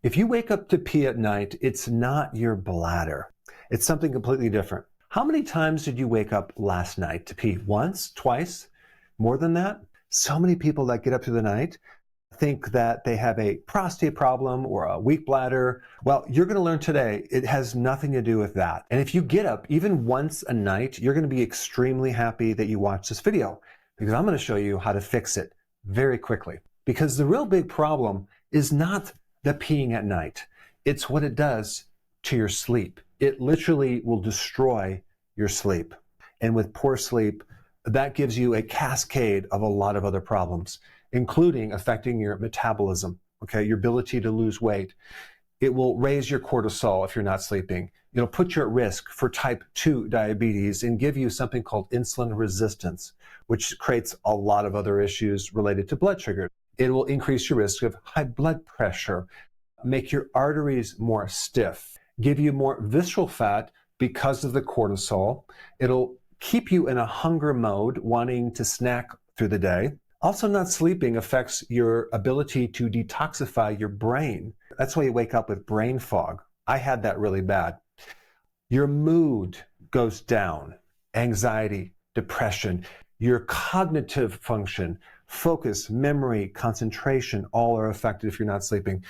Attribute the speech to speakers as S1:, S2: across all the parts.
S1: If you wake up to pee at night, it's not your bladder. It's something completely different. How many times did you wake up last night to pee? Once? Twice? More than that? So many people that get up through the night think that they have a prostate problem or a weak bladder. Well, you're going to learn today it has nothing to do with that. And if you get up even once a night, you're going to be extremely happy that you watched this video, because I'm going to show you how to fix it very quickly. Because the real big problem is not the peeing at night. It's what it does to your sleep. It literally will destroy your sleep. And with poor sleep, that gives you a cascade of a lot of other problems, including affecting your metabolism, okay, your ability to lose weight. It will raise your cortisol if you're not sleeping. It'll put you at risk for type 2 diabetes and give you something called insulin resistance, which creates a lot of other issues related to blood sugar. It will increase your risk of high blood pressure, make your arteries more stiff, give you more visceral fat because of the cortisol. It'll keep you in a hunger mode, wanting to snack through the day. Also, not sleeping affects your ability to detoxify your brain. That's why you wake up with brain fog. I had that really bad. Your mood goes down, anxiety, depression, your cognitive function, focus, memory, concentration, all are affected if you're not sleeping.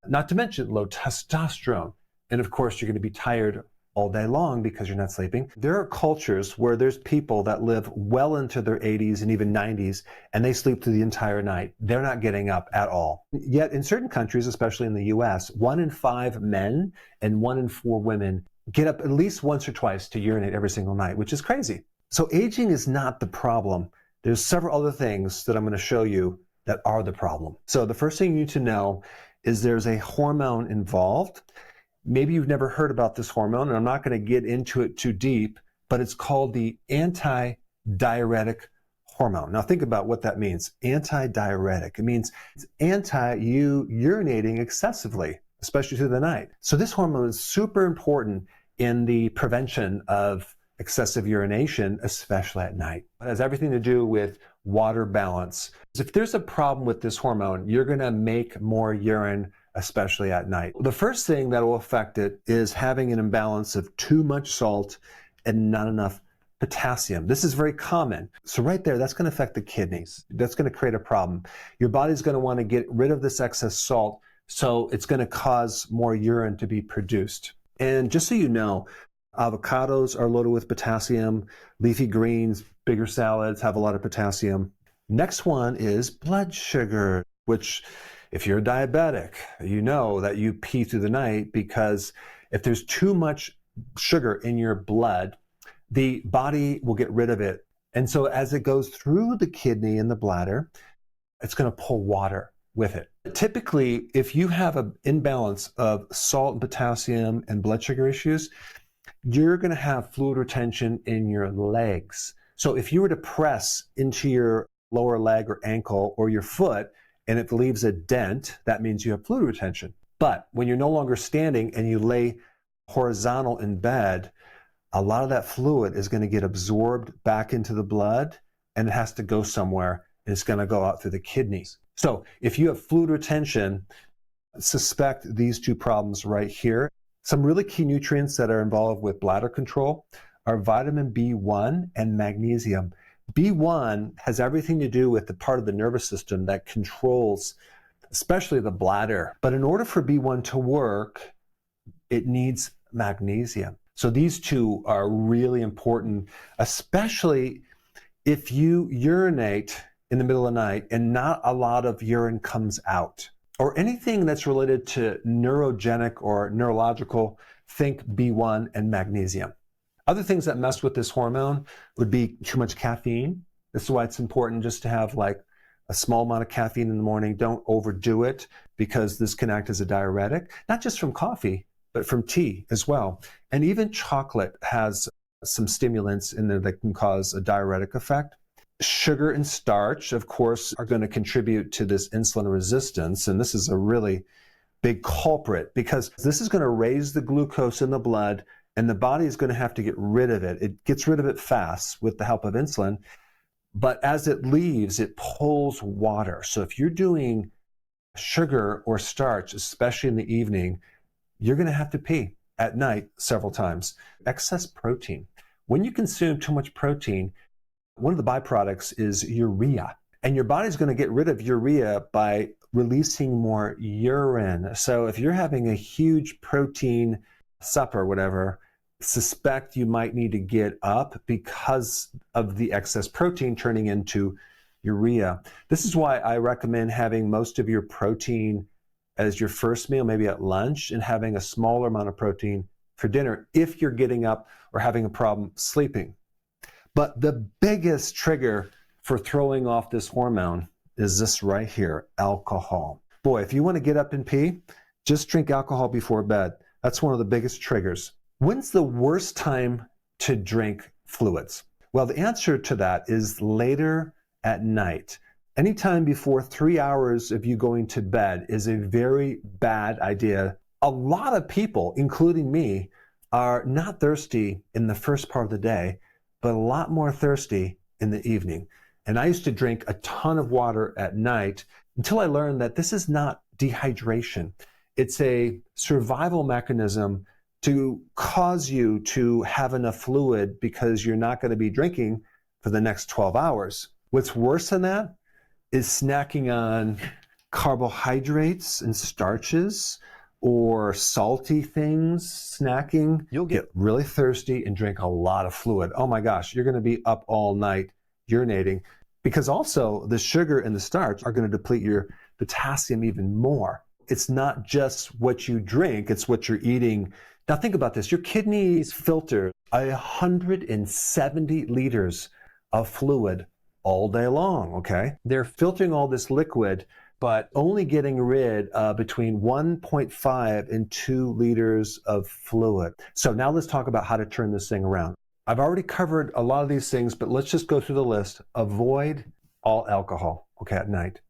S1: Not to mention low testosterone. And of course, you're going to be tired all day long because you're not sleeping. There are cultures where there's people that live well into their 80s and even 90s, and they sleep through the entire night. They're not getting up at all. Yet in certain countries, especially in the US, 1 in 5 men and 1 in 4 women get up at least once or twice to urinate every single night, which is crazy. So aging is not the problem. There's several other things that I'm going to show you that are the problem. So the first thing you need to know is there's a hormone involved. Maybe you've never heard about this hormone, and I'm not going to get into it too deep, but it's called the anti-diuretic hormone. Now think about what that means. Anti-diuretic. It means it's anti-you urinating excessively, especially through the night. So this hormone is super important in the prevention of excessive urination, especially at night. It has everything to do with water balance. If there's a problem with this hormone, you're going to make more urine, especially at night. The first thing that will affect it is having an imbalance of too much salt and not enough potassium. This is very common. So right there, that's going to affect the kidneys. That's going to create a problem. Your body's going to want to get rid of this excess salt, so it's going to cause more urine to be produced. And just so you know, avocados are loaded with potassium. Leafy greens, bigger salads have a lot of potassium. Next one is blood sugar, which if you're diabetic, you know that you pee through the night, because if there's too much sugar in your blood, the body will get rid of it. And so as it goes through the kidney and the bladder, it's going to pull water with it. Typically, if you have an imbalance of salt and potassium and blood sugar issues, you're going to have fluid retention in your legs. So if you were to press into your lower leg or ankle or your foot and it leaves a dent, that means you have fluid retention. But when you're no longer standing and you lay horizontal in bed, a lot of that fluid is going to get absorbed back into the blood, and it has to go somewhere, and it's going to go out through the kidneys. So if you have fluid retention, suspect these two problems right here. Some really key nutrients that are involved with bladder control are vitamin B1 and magnesium. B1 has everything to do with the part of the nervous system that controls especially the bladder. But in order for B1 to work, it needs magnesium. So these two are really important, especially if you urinate in the middle of the night and not a lot of urine comes out, or anything that's related to neurogenic or neurological. Think B1 and magnesium. Other things that mess with this hormone would be too much caffeine. This is why it's important just to have like a small amount of caffeine in the morning. Don't overdo it, because this can act as a diuretic, not just from coffee, but from tea as well. And even chocolate has some stimulants in there that can cause a diuretic effect. Sugar and starch, of course, are going to contribute to this insulin resistance. And this is a really big culprit, because this is going to raise the glucose in the blood, and the body is going to have to get rid of it. It gets rid of it fast with the help of insulin, but as it leaves, it pulls water. So if you're doing sugar or starch, especially in the evening, you're going to have to pee at night several times. Excess protein. When you consume too much protein, one of the byproducts is urea. And your body's going to get rid of urea by releasing more urine. So if you're having a huge protein supper, whatever, suspect you might need to get up because of the excess protein turning into urea. This is why I recommend having most of your protein as your first meal, maybe at lunch, and having a smaller amount of protein for dinner if you're getting up or having a problem sleeping. But the biggest trigger for throwing off this hormone is this right here, alcohol. Boy, if you want to get up and pee, just drink alcohol before bed. That's one of the biggest triggers. When's the worst time to drink fluids? Well, the answer to that is later at night. Anytime before 3 hours of you going to bed is a very bad idea. A lot of people, including me, are not thirsty in the first part of the day, but a lot more thirsty in the evening. And I used to drink a ton of water at night until I learned that this is not dehydration. It's a survival mechanism to cause you to have enough fluid because you're not going to be drinking for the next 12 hours. What's worse than that is snacking on carbohydrates and starches or salty things, snacking. You'll get really thirsty and drink a lot of fluid. Oh my gosh, you're going to be up all night urinating, because also the sugar and the starch are going to deplete your potassium even more. It's not just what you drink, it's what you're eating. Now think about this. Your kidneys filter 170 liters of fluid all day long, okay? They're filtering all this liquid, but only getting rid of between 1.5 and 2 liters of fluid. So now let's talk about how to turn this thing around. I've already covered a lot of these things, but let's just go through the list. Avoid all alcohol, okay, at night.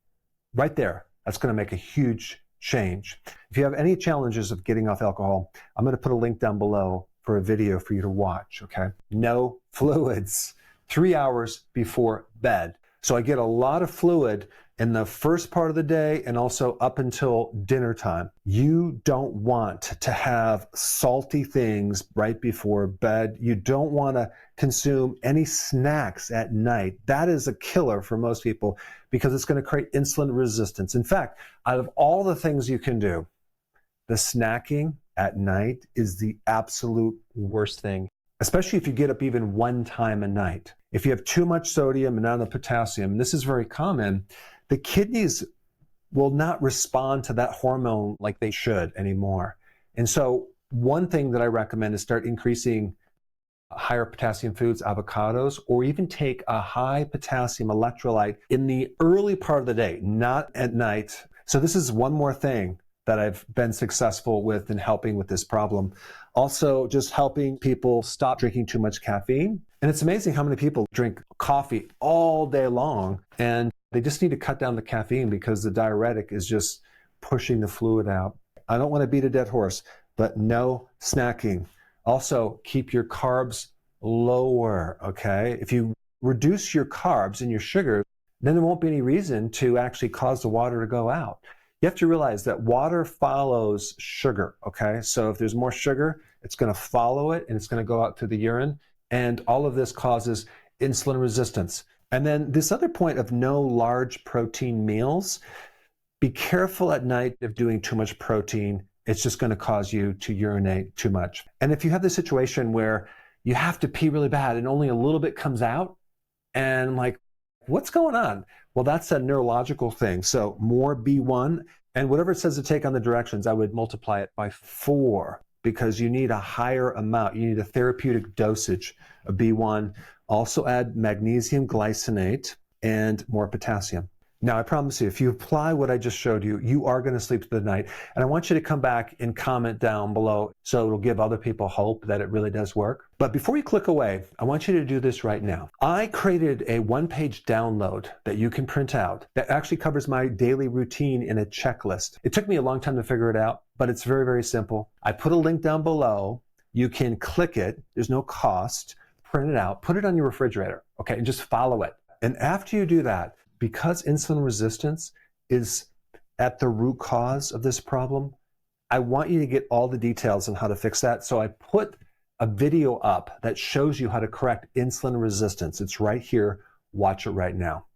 S1: Right there, that's going to make a huge change. If you have any challenges of getting off alcohol, I'm going to put a link down below for a video for you to watch, okay? No fluids 3 hours before bed. So I get a lot of fluid in the first part of the day and also up until dinner time. You don't want to have salty things right before bed. You don't want to consume any snacks at night. That is a killer for most people because it's going to create insulin resistance. In fact, out of all the things you can do, the snacking at night is the absolute worst thing, especially if you get up even one time a night. If you have too much sodium and not enough potassium, and this is very common, the kidneys will not respond to that hormone like they should anymore. And so one thing that I recommend is start increasing higher potassium foods, avocados, or even take a high potassium electrolyte in the early part of the day, not at night. So this is one more thing that I've been successful with in helping with this problem. Also, just helping people stop drinking too much caffeine. And it's amazing how many people drink coffee all day long, and they just need to cut down the caffeine because the diuretic is just pushing the fluid out. I don't want to beat a dead horse, but no snacking. Also, keep your carbs lower, okay? If you reduce your carbs and your sugar, then there won't be any reason to actually cause the water to go out. You have to realize that water follows sugar, okay? So if there's more sugar, it's going to follow it and it's going to go out through the urine. And all of this causes insulin resistance. And then this other point of no large protein meals, be careful at night of doing too much protein. It's just going to cause you to urinate too much. And if you have the situation where you have to pee really bad and only a little bit comes out, and like, what's going on? Well, that's a neurological thing. So more B1, and whatever it says to take on the directions, I would multiply it by 4 because you need a higher amount. You need a therapeutic dosage of B1. Also add magnesium glycinate and more potassium. Now, I promise you, if you apply what I just showed you, you are going to sleep through the night. And I want you to come back and comment down below so it'll give other people hope that it really does work. But before you click away, I want you to do this right now. I created a one-page download that you can print out that actually covers my daily routine in a checklist. It took me a long time to figure it out, but it's very, very simple. I put a link down below. You can click it. There's no cost. Print it out. Put it on your refrigerator, okay, and just follow it. And after you do that, because insulin resistance is at the root cause of this problem, I want you to get all the details on how to fix that. So I put a video up that shows you how to correct insulin resistance. It's right here. Watch it right now.